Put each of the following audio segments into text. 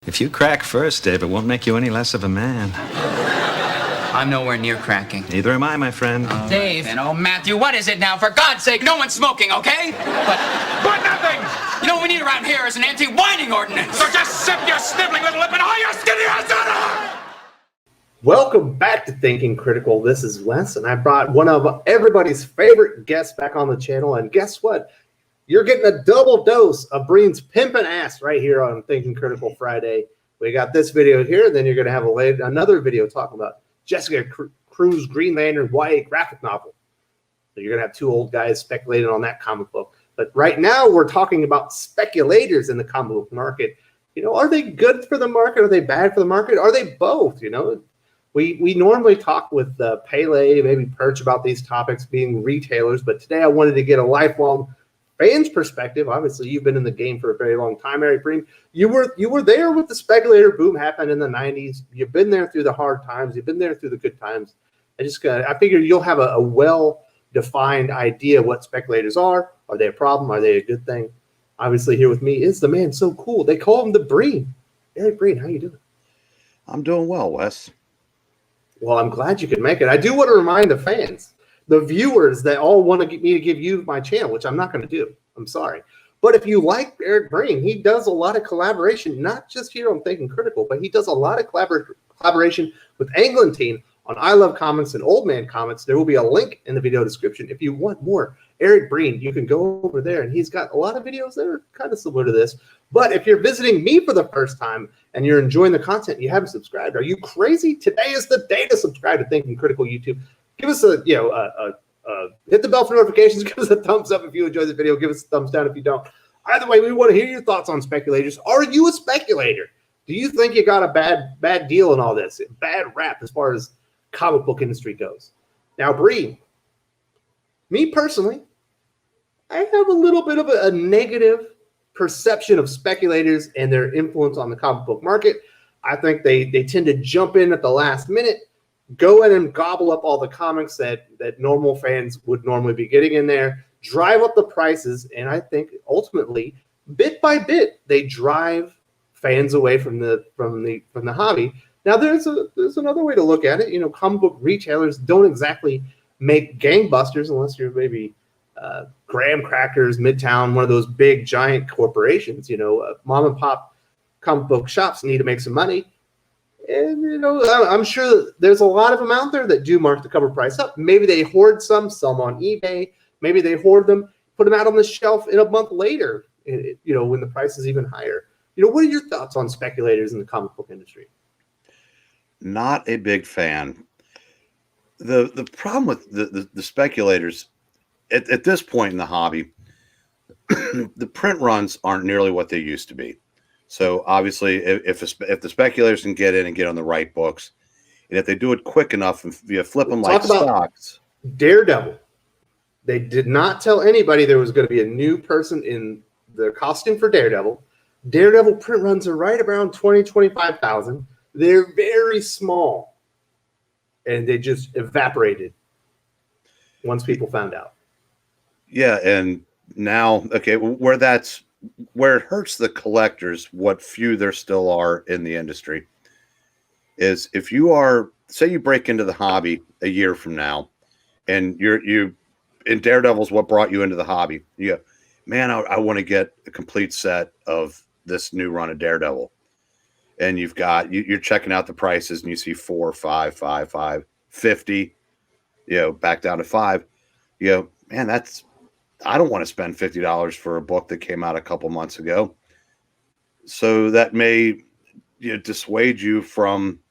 If you crack first, Dave, it won't make you any less of a man. I'm nowhere near cracking. Neither am I, my friend. Dave. And oh, Matthew, what is it now? For God's sake, no one's smoking, okay? But nothing! You know what we need around here is an anti-whining ordinance. So just sip your sniveling little lip and haul your skinny ass out of here! Welcome back to Thinking Critical. This is Wes, and I brought one of everybody's favorite guests back on the channel. And guess what? You're getting a double dose of Breen's pimpin' ass right here on Thinking Critical Friday. We got this video here, and then you're going to have another video talking about Jessica Cruz Green Lantern YA graphic novel. So you're going to have two old guys speculating on that comic book. But right now, we're talking about speculators in the comic book market. You know, are they good for the market? Are they bad for the market? Are they both? You know, we normally talk with Pele, maybe Perch about these topics being retailers. But today I wanted to get a lifelong fan's perspective. Obviously, you've been in the game for a very long time, Eric Breen. You were there with the speculator boom happened in the 90s. You've been there through the hard times. You've been there through the good times. I figure you'll have a well-defined idea of what speculators are. Are they a problem? Are they a good thing? Obviously, here with me is the man so cool. They call him the Breen. Eric Breen, how you doing? I'm doing well, Wes. Well, I'm glad you could make it. I do want to remind the fans, the viewers that all want to get me to give you my channel, which I'm not going to do. I'm sorry. But if you like Eric Breen, he does a lot of collaboration, not just here on Thinking Critical, but he does a lot of collaboration with Englentine on I Love Comics and Old Man Comics. There will be a link in the video description. If you want more Eric Breen, you can go over there, and he's got a lot of videos that are kind of similar to this. But if you're visiting me for the first time and you're enjoying the content and you haven't subscribed, are you crazy? Today is the day to subscribe to Thinking Critical YouTube. Give us hit the bell for notifications. Give us a thumbs up if you enjoy the video. Give us a thumbs down if you don't. Either way, we want to hear your thoughts on speculators. Are you a speculator? Do you think you got a bad deal in all this? Bad rap as far as comic book industry goes. Now, Breen, me personally, I have a little bit of a negative perception of speculators and their influence on the comic book market. I think they tend to jump in at the last minute, go in and gobble up all the comics that normal fans would normally be getting in there, drive up the prices, and I think ultimately, bit by bit, they drive fans away from the hobby. Now, there's another way to look at it. You know, comic book retailers don't exactly make gangbusters unless you're maybe Graham Crackers, Midtown, one of those big giant corporations. You know, mom and pop comic book shops need to make some money. And, you know, I'm sure there's a lot of them out there that do mark the cover price up. Maybe they hoard some, sell them on eBay. Maybe they hoard them, put them out on the shelf in a month later, you know, when the price is even higher. You know, what are your thoughts on speculators in the comic book industry? Not a big fan. The problem with the speculators at this point in the hobby, the print runs aren't nearly what they used to be. So obviously, if the speculators can get in and get on the right books, and if they do it quick enough and you flip them like stocks. Daredevil. They did not tell anybody there was going to be a new person in the costume for Daredevil. Daredevil print runs are right around 25,000. They're very small, and they just evaporated once people found out. Yeah, and now, okay, where it hurts the collectors, what few there still are in the industry, is if you are, say you break into the hobby a year from now, and and Daredevil's what brought you into the hobby. You go, man, I want to get a complete set of this new run of Daredevil. And you're checking out the prices and you see 4, 5, 5, 5, 50, you know, back down to 5. You know, man, I don't want to spend $50 for a book that came out a couple months ago. So that may, you know, dissuade you from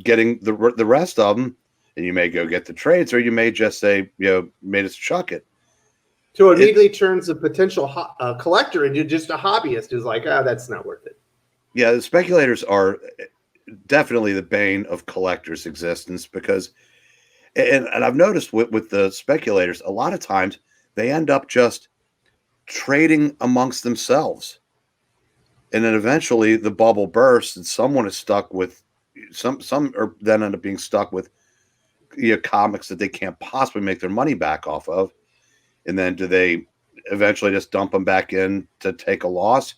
getting the rest of them, and you may go get the trades, or you may just say, you know, may just chuck it. So it immediately turns a potential collector into just a hobbyist who's like, that's not worth it. Yeah, the speculators are definitely the bane of collectors' existence because, and I've noticed with the speculators, a lot of times they end up just trading amongst themselves. And then eventually the bubble bursts and someone is stuck with some or then end up being stuck with, you know, comics that they can't possibly make their money back off of. And then do they eventually just dump them back in to take a loss?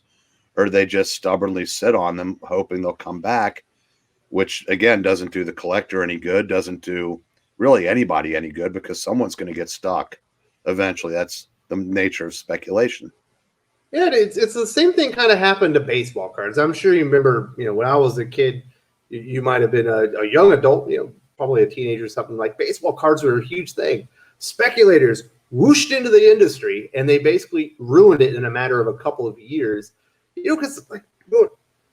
or they just stubbornly sit on them, hoping they'll come back, which again doesn't do the collector any good, doesn't do really anybody any good, because someone's going to get stuck eventually. That's the nature of speculation. Yeah, it's the same thing kind of happened to baseball cards. I'm sure you remember, when I was a kid, you might have been a young adult, probably a teenager or something. Like, baseball cards were a huge thing. Speculators whooshed into the industry, and they basically ruined it in a matter of a couple of years. Because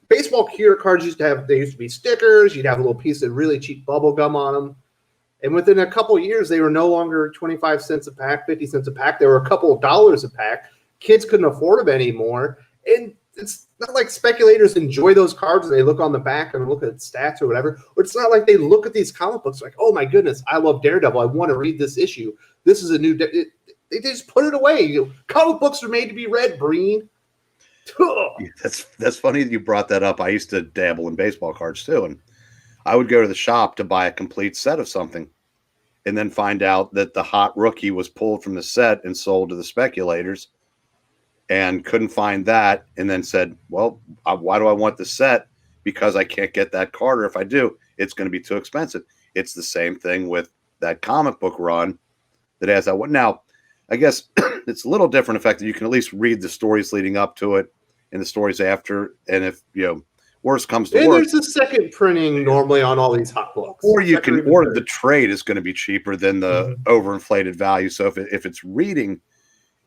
baseball cards used to be stickers. You'd have a little piece of really cheap bubble gum on them. And within a couple of years, they were no longer 25 cents a pack, 50 cents a pack. They were a couple of dollars a pack. Kids couldn't afford them anymore. And it's not like speculators enjoy those cards and they look on the back and look at stats or whatever. Or it's not like they look at these comic books like, oh my goodness, I love Daredevil. I want to read this issue. This is a new. They just put it away. Comic books are made to be read, Breen. That's funny that you brought that up. I used to dabble in baseball cards too, and I would go to the shop to buy a complete set of something, and then find out that the hot rookie was pulled from the set and sold to the speculators, and couldn't find that, and then said, well, why do I want the set? Because I can't get that card, or if I do, it's going to be too expensive. It's the same thing with that comic book run that has that one. Now, I guess it's a little different in fact that you can at least read the stories leading up to it and the stories after, and if worse comes to worse, there's a second printing normally on all these hot books, or the trade is going to be cheaper than the overinflated value. So if it's reading,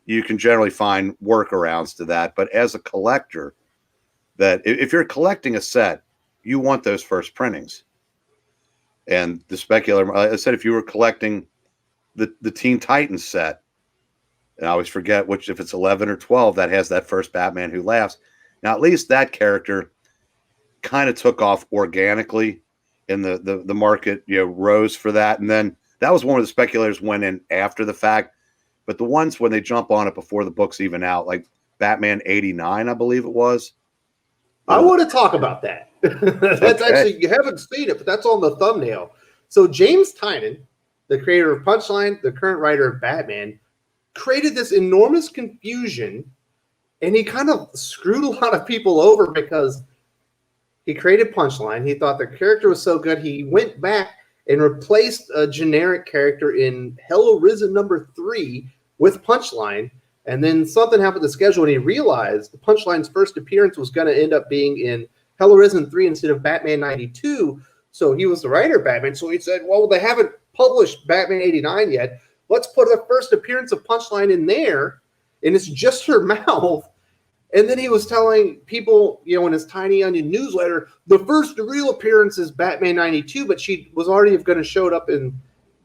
you can generally find workarounds to that. But as a collector, that if you're collecting a set, you want those first printings. And the speculator, I said, if you were collecting the Teen Titans set, and I always forget which, if it's 11 or 12, that has that first Batman Who Laughs. Now, at least that character kind of took off organically, and the market rose for that. And then that was one where the speculators went in after the fact. But the ones when they jump on it before the book's even out, like Batman 89, I believe it was. I want to talk about that. That's okay. Actually, you haven't seen it, but that's on the thumbnail. So James Tynion, the creator of Punchline, the current writer of Batman, created this enormous confusion, and he kind of screwed a lot of people over because he created Punchline. He thought the character was so good, he went back and replaced a generic character in Hell Arisen #3 with Punchline. And then something happened to the schedule, and he realized Punchline's first appearance was going to end up being in Hell Arisen 3 instead of Batman 92. So he was the writer of Batman. So he said, well, they haven't published Batman 89 yet. Let's put the first appearance of Punchline in there, and it's just her mouth. And then he was telling people, in his Tiny Onion newsletter, the first real appearance is Batman 92, but she was already going to show up in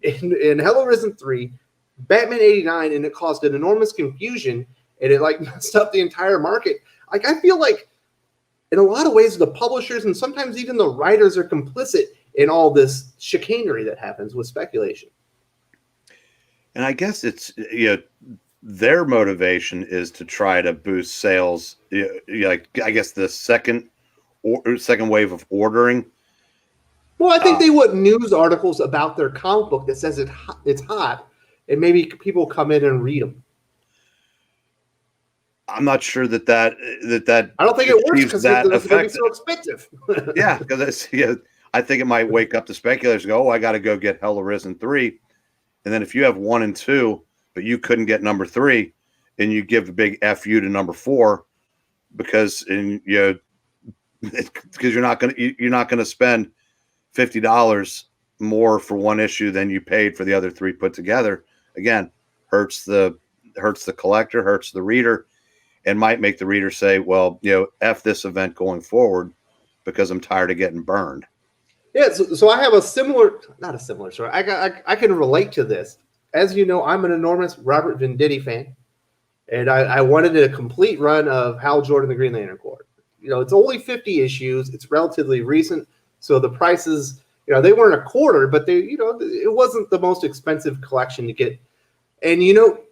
Hell Arisen 3, Batman 89, and it caused an enormous confusion, and it messed up the entire market. I feel like in a lot of ways the publishers and sometimes even the writers are complicit in all this chicanery that happens with speculation. And I guess it's their motivation is to try to boost sales. I guess the second wave of ordering. Well, I think they want news articles about their comic book that says it's hot, and maybe people come in and read them. I'm not sure that I don't think it works because it's going to be so expensive. Yeah, because I think it might wake up the speculators and go, oh, I got to go get Hell Arisen 3. And then if you have 1 and 2, but you couldn't get number 3, and you give a big FU to number 4 because you're not going to spend $50 more for one issue than you paid for the other 3 put together. Again, hurts the collector, hurts the reader, and might make the reader say, well, F this event going forward because I'm tired of getting burned. Yeah, so I have not a similar story. I can relate to this. As you know, I'm an enormous Robert Venditti fan, and I wanted a complete run of Hal Jordan, the Green Lantern Corps. It's only 50 issues. It's relatively recent, so the prices, they weren't a quarter, but it wasn't the most expensive collection to get. And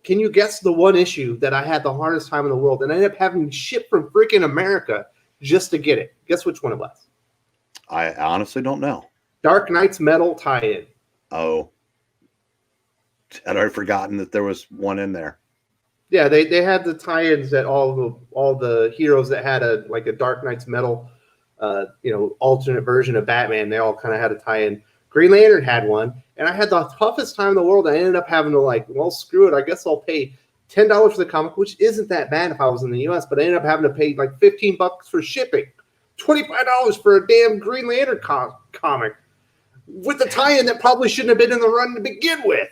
can you guess the one issue that I had the hardest time in the world, and I ended up having shipped from freaking America just to get it? Guess which one it was? I honestly don't know. Dark Knight's Metal tie-in. Oh, I'd already forgotten that there was one in there. Yeah, they had the tie-ins that all the heroes that had a Dark Knight's Metal, alternate version of Batman. They all kind of had a tie-in. Green Lantern had one, and I had the toughest time in the world. I ended up having to well, screw it. I guess I'll pay $10 for the comic, which isn't that bad if I was in the U.S. But I ended up having to pay like $15 for shipping, $25 for a damn Green Lantern comic with the tie-in that probably shouldn't have been in the run to begin with.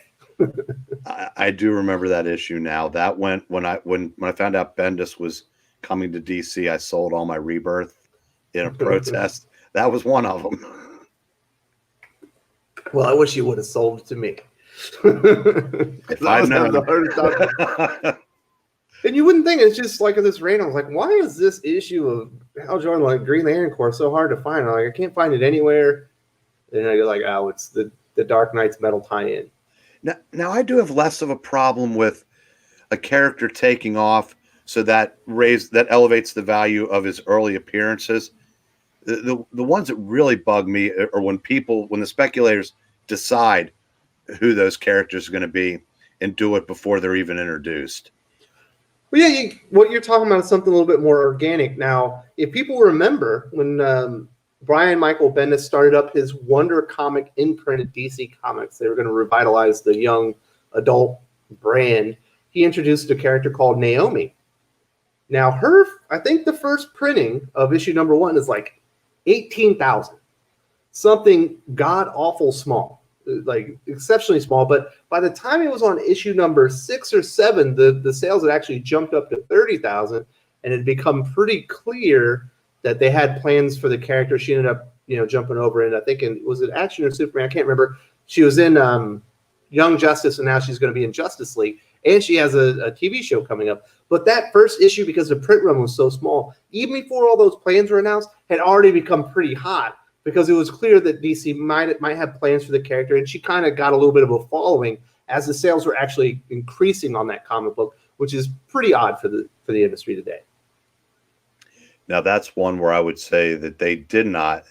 I do remember that issue now. That went when I found out Bendis was coming to DC. I sold all my Rebirth in a protest. That was one of them. Well, I wish you would have sold it to me. If I'd known. And you wouldn't think it's just like this random. I was like, why is this issue of Hal Jordan Green Lantern Corps so hard to find? I'm like, I can't find it anywhere. And I go like, oh, it's the Dark Knight's Metal tie-in. Now I do have less of a problem with a character taking off, so that elevates the value of his early appearances. The ones that really bug me are when the speculators decide who those characters are going to be and do it before they're even introduced. Well, yeah, what you're talking about is something a little bit more organic. Now, if people remember when Brian Michael Bendis started up his Wonder Comic imprint at DC Comics, they were going to revitalize the young adult brand. He introduced a character called Naomi. Now, I think the first printing of issue number 1 is like 18,000, something god awful small, like exceptionally small. But by the time it was on issue number 6 or 7, the sales had actually jumped up to 30,000, and it had become pretty clear that they had plans for the character. She ended up, jumping over in, I think, was it Action or Superman? I can't remember. She was in Young Justice, and now she's going to be in Justice League, and she has a TV show coming up. But that first issue, because the print run was so small, even before all those plans were announced, had already become pretty hot, because it was clear that DC might have plans for the character, and she kind of got a little bit of a following as the sales were actually increasing on that comic book, which is pretty odd for the industry today. Now that's one where I would say that they did not.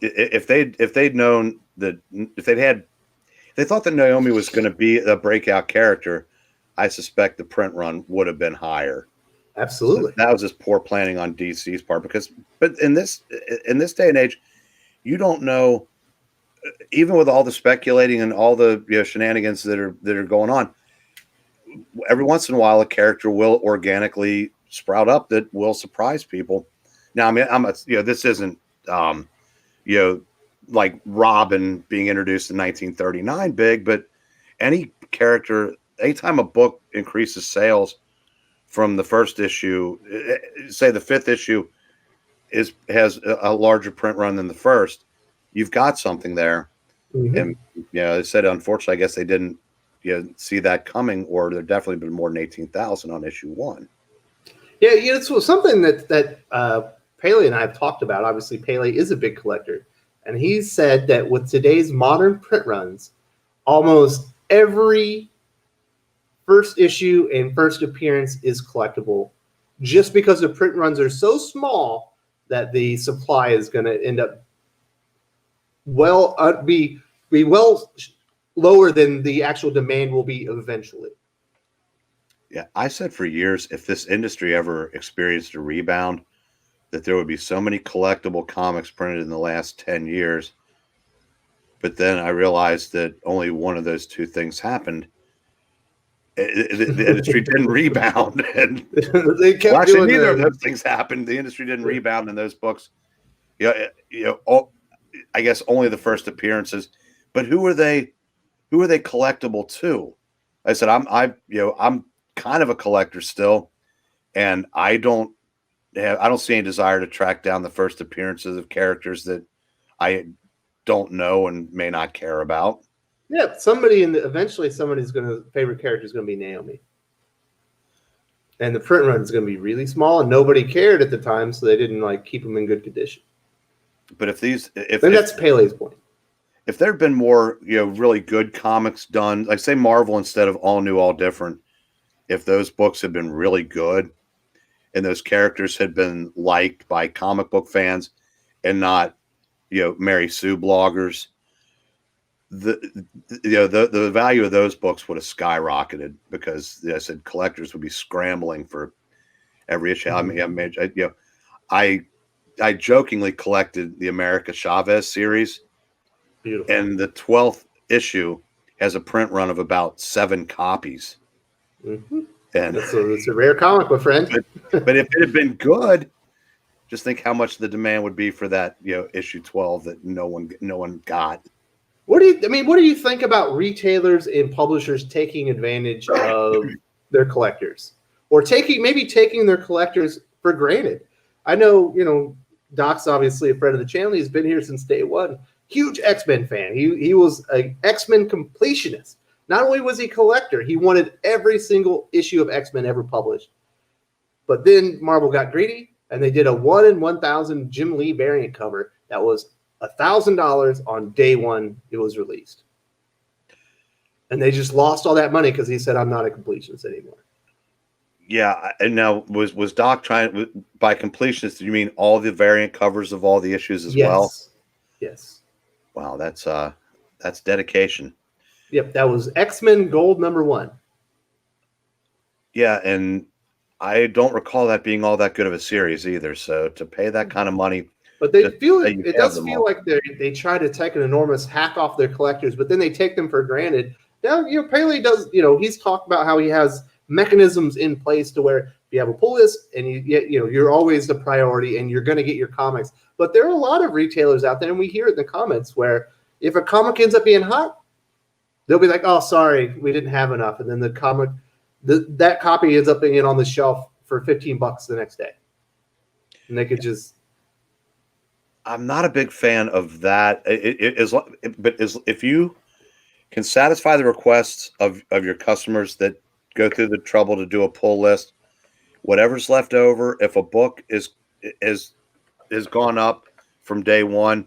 If they'd known that, if they thought that Naomi was going to be a breakout character, I suspect the print run would have been higher. Absolutely. So that was just poor planning on DC's part, but in this day and age, you don't know, even with all the speculating and all the shenanigans that are going on. Every once in a while, a character will organically sprout up that will surprise people. Now, I mean, this isn't, like Robin being introduced in 1939 big, but any character, anytime a book increases sales from the first issue, say the 5th issue has a larger print run than the first, you've got something there. Mm-hmm. And they said, unfortunately, I guess they didn't see that coming, or there definitely been more than 18,000 on issue 1. Yeah, it's something that Pele and I have talked about. Obviously, Pele is a big collector, and he said that with today's modern print runs, almost every first issue and first appearance is collectible, just because the print runs are so small that the supply is going to end up be well lower than the actual demand will be eventually. Yeah, I said for years, if this industry ever experienced a rebound, that there would be so many collectible comics printed in the last 10 years. But then I realized that only one of those two things happened. The industry didn't rebound. And they kept actually, neither of those things happened. The industry didn't rebound in those books. I guess only the first appearances. But who are they collectible to? I said, I'm kind of a collector still, and I don't see any desire to track down the first appearances of characters that I don't know and may not care about. Yeah, eventually somebody's favorite character is going to be Naomi, and the print run is going to be really small, and nobody cared at the time, so they didn't keep them in good condition. But if that's Pele's point. If there had been more, really good comics done, like say Marvel instead of All New, All Different, if those books had been really good and those characters had been liked by comic book fans and not, Mary Sue bloggers, the value of those books would have skyrocketed because I said collectors would be scrambling for every issue. I mean, I jokingly collected the America Chavez series. Beautiful. And the 12th issue has a print run of about 7 copies. Mm-hmm. And it's a rare comic, my friend. but if it had been good, just think how much the demand would be for that, issue 12 that no one got. What do you think about retailers and publishers taking advantage of their collectors, or taking their collectors for granted? I know, Doc's obviously a friend of the channel. He's been here since day one. Huge X-Men fan. He was an X-Men completionist. Not only was he a collector, he wanted every single issue of X-Men ever published. But then Marvel got greedy, and they did a 1 in 1,000 Jim Lee variant cover that was $1,000 on day one it was released. And they just lost all that money because he said, I'm not a completionist anymore. Yeah, and now was Doc trying by completionist? Do you mean all the variant covers of all the issues as well? Yes. Wow, that's dedication. Yep, that was X-Men Gold #1. Yeah, and I don't recall that being all that good of a series either. So to pay that kind of money, but it does feel like they try to take an enormous hack off their collectors, but then they take them for granted. Now, Paley does. He's talked about how he has mechanisms in place to where if you have a pull list and you're always the priority and you're going to get your comics. But there are a lot of retailers out there, and we hear it in the comments where if a comic ends up being hot, they'll be like, "Oh, sorry, we didn't have enough," and then the comic, that copy ends up being on the shelf for $15 the next day, and they could just. I'm not a big fan of that. If you can satisfy the requests of your customers that go through the trouble to do a pull list, whatever's left over, if a book is gone up from day one,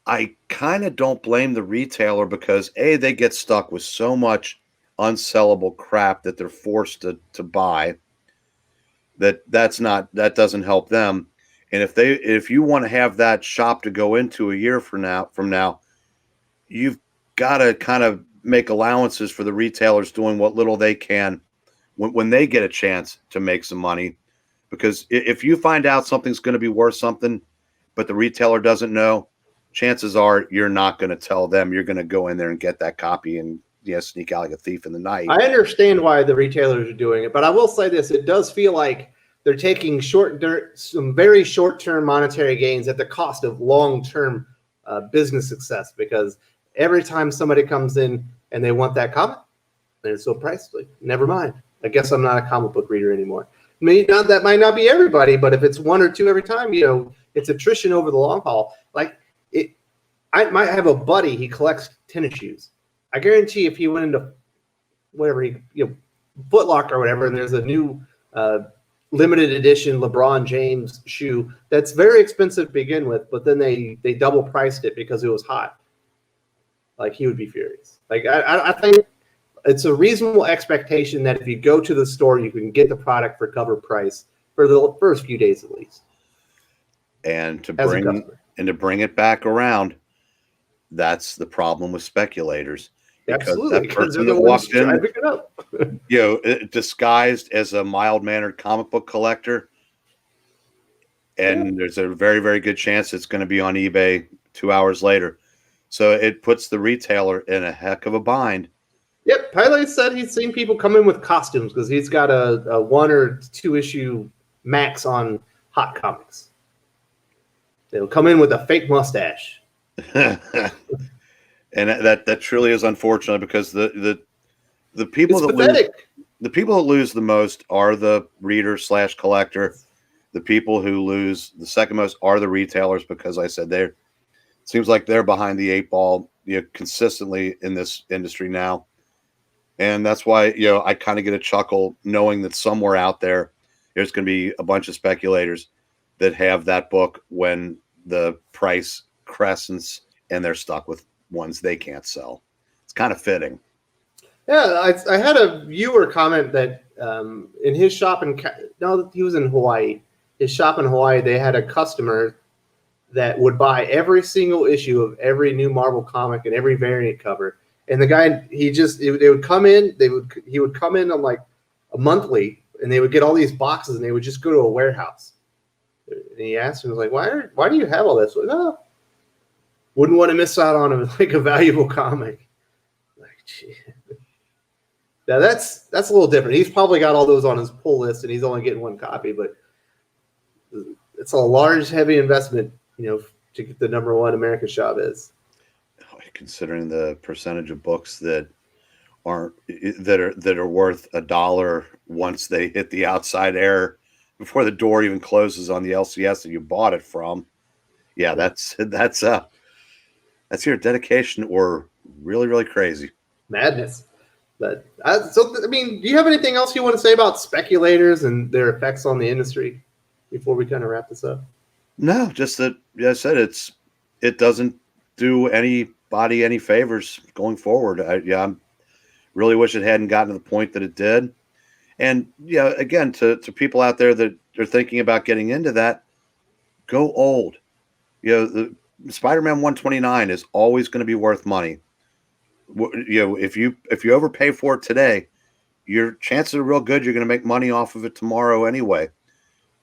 I kind of don't blame the retailer because they get stuck with so much unsellable crap that they're forced to buy. That doesn't help them. And if you want to have that shop to go into a year from now, you've got to kind of make allowances for the retailers doing what little they can when they get a chance to make some money. Because if you find out something's going to be worth something, but the retailer doesn't know, chances are you're not going to tell them. You're going to go in there and get that copy and sneak out like a thief in the night. I understand why the retailers are doing it, but I will say this: it does feel like they're taking some very short-term monetary gains at the cost of long-term business success. Because every time somebody comes in and they want that comic, and it's so pricey, never mind. I guess I'm not a comic book reader anymore. That might not be everybody, but if it's 1 or 2 every time, it's attrition over the long haul. I might have a buddy, he collects tennis shoes. I guarantee if he went into whatever Foot Locker or whatever, and there's a new limited edition LeBron James shoe that's very expensive to begin with, but then they double priced it because it was hot. He would be furious. I think it's a reasonable expectation that if you go to the store, you can get the product for cover price for the first few days at least. And to bring it back around, that's the problem with speculators. Absolutely, that person that walked in, pick it up. Disguised as a mild-mannered comic book collector, and there's a very, very good chance it's going to be on eBay 2 hours later. So it puts the retailer in a heck of a bind. Yep, Pele said he's seen people come in with costumes because he's got a 1 or 2 issue max on Hot Comics. They'll come in with a fake mustache. And that truly is unfortunate because the people the people that lose the most are the reader / collector. The people who lose the second most are the retailers because I said it seems like they're behind the 8 ball consistently in this industry now. And that's why I kind of get a chuckle knowing that somewhere out there's going to be a bunch of speculators that have that book when the price crescents and they're stuck with ones they can't sell. It's kind of fitting. Yeah, I had a viewer comment that in his shop he was in Hawaii. His shop in Hawaii, they had a customer that would buy every single issue of every new Marvel comic and every variant cover. And the guy, they would come in, he would come in on like a monthly, and they would get all these boxes, and they would just go to a warehouse. And he asked him, like, why do you have all this? Like, oh, wouldn't want to miss out on a valuable comic. Like, gee. Now that's a little different. He's probably got all those on his pull list, and he's only getting one copy, but it's a large, heavy investment, to get the #1 American shop is. Considering the percentage of books that are worth $1 once they hit the outside air before the door even closes on the LCS that you bought it from. Yeah, that's your dedication or really, really crazy Madness. But do you have anything else you want to say about speculators and their effects on the industry before we kind of wrap this up? No, just that, I said it doesn't do anybody any favors going forward. I really wish it hadn't gotten to the point that it did. And again, to people out there that are thinking about getting into that, go old. The Spider-Man 129 is always going to be worth money. If you overpay for it today, your chances are real good you're going to make money off of it tomorrow anyway.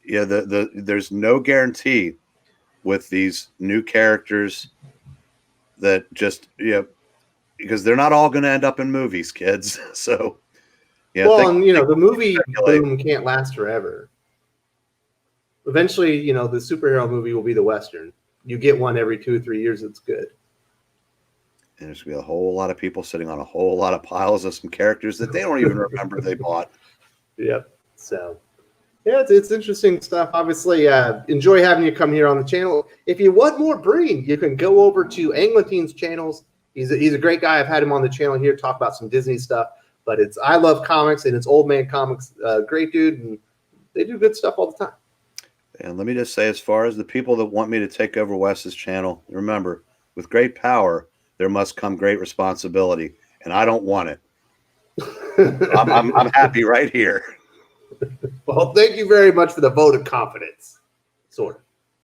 There's no guarantee with these new characters that just because they're not all going to end up in movies, kids. So the movie boom can't last forever. Eventually, the superhero movie will be the Western. You get one every 2 or 3 years. It's good. And there's going to be a whole lot of people sitting on a whole lot of piles of some characters that they don't even remember they bought. Yep. So, yeah, it's interesting stuff. Obviously, enjoy having you come here on the channel. If you want more Breen, you can go over to Angletine's channels. He's a great guy. I've had him on the channel here talk about some Disney stuff. But it's I Love Comics and it's Old Man Comics. Great dude, and they do good stuff all the time. And let me just say, as far as the people that want me to take over Wes's channel, remember, with great power, there must come great responsibility, and I don't want it. I'm happy right here. Well, thank you very much for the vote of confidence. Sort of.